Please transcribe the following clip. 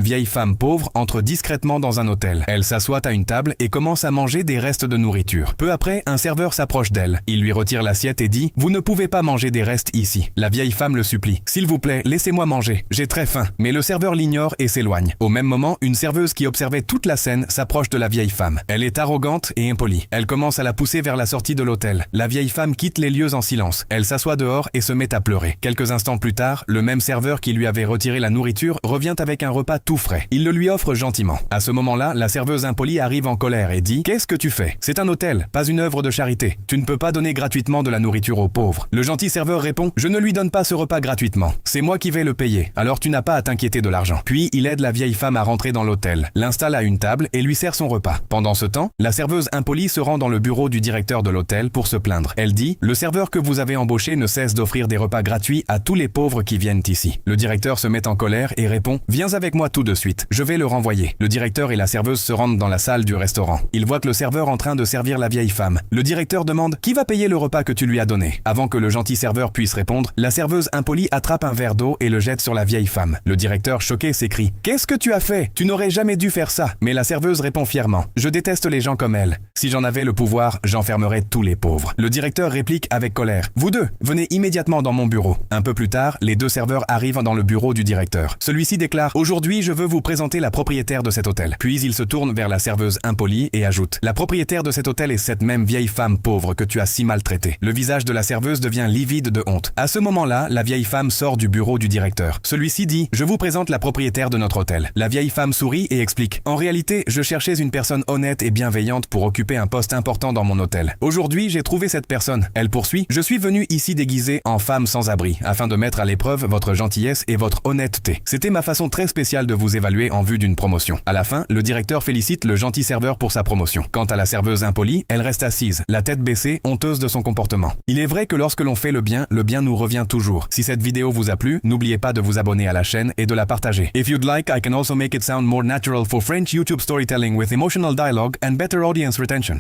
vieille femme pauvre entre discrètement dans un hôtel. Elle s'assoit à une table et commence à manger des restes de nourriture. Peu après, un serveur s'approche d'elle. Il lui retire l'assiette et dit « Vous ne pouvez pas manger des restes ici. » La vieille femme le supplie. « S'il vous plaît, laissez-moi manger. J'ai très faim. » Mais le serveur l'ignore et s'éloigne. Au même moment, une serveuse qui observait toute la scène s'approche de la vieille femme. Elle est arrogante et impolie. Elle commence à la pousser vers la sortie de l'hôtel. La vieille femme quitte les lieux en silence. Elle s'assoit dehors et se met à pleurer. Quelques instants plus tard, le même serveur qui lui avait retiré la nourriture revient avec un repas tout frais. Il le lui offre gentiment. À ce moment-là, la serveuse impolie arrive en colère et dit « Qu'est-ce que tu fais? C'est un hôtel, pas une œuvre de charité. Tu ne peux pas donner gratuitement de la nourriture aux pauvres. » Le gentil serveur répond « Je ne lui donne pas ce repas gratuitement. C'est moi qui vais le payer. Alors tu n'as pas à t'inquiéter de l'argent. » Puis il aide la vieille femme à rentrer dans l'hôtel, l'installe à une table et lui sert son repas. Pendant ce temps, la serveuse impolie se rend dans le bureau du directeur de l'hôtel pour se plaindre. Elle dit « Le serveur que vous avez embauché ne cesse d'offrir des repas gratuits à tous les pauvres qui viennent ici. » Le directeur se met en colère et répond « Viens avec moi tout de suite. Je vais le renvoyer. » Le directeur et la serveuse se rendent dans la salle du restaurant. Ils voient que le serveur en train de servir la vieille femme. Le directeur demande « Qui va payer le repas que tu lui as donné ?» Avant que le gentil serveur puisse répondre, la serveuse impolie attrape un verre d'eau et le jette sur la vieille femme. Le directeur choqué s'écrie « Qu'est-ce que tu as fait? Tu n'aurais jamais dû faire ça. » Mais la serveuse répond fièrement « Je déteste les gens comme elle. Si j'en avais le pouvoir, j'enfermerais tous les pauvres. » Le directeur réplique avec colère « Vous deux, venez immédiatement dans mon bureau. » Un peu plus tard, les deux serveurs arrivent dans le bureau du directeur. Celui-ci déclare « Aujourd'hui, je veux vous présenter la propriétaire de cet hôtel. » Puis il se tourne vers la serveuse impolie et ajoute « La propriétaire de cet hôtel est cette même vieille femme pauvre que tu as si maltraitée. » Le visage de la serveuse devient livide de honte. À ce moment-là, la vieille femme sort du bureau du directeur. Celui-ci dit « Je vous présente la propriétaire de notre hôtel. » La vieille femme sourit et explique « En réalité, je cherchais une personne honnête et bienveillante pour occuper un poste important dans mon hôtel. Aujourd'hui, j'ai trouvé cette personne. » Elle poursuit « Je suis venue ici déguisée en femme sans abri afin de mettre à l'épreuve votre gentillesse et votre honnêteté. C'était ma façon très spéciale de vous évaluer en vue d'une promotion. » À la fin, le directeur félicite le gentil serveur pour sa promotion. Quant à la serveuse impolie, elle reste assise, la tête baissée, honteuse de son comportement. Il est vrai que lorsque l'on fait le bien nous revient toujours. Si cette vidéo vous a plu, n'oubliez pas de vous abonner à la chaîne et de la partager. If you'd like, I can also make it sound more natural for French YouTube storytelling with emotional dialogue and better audience retention.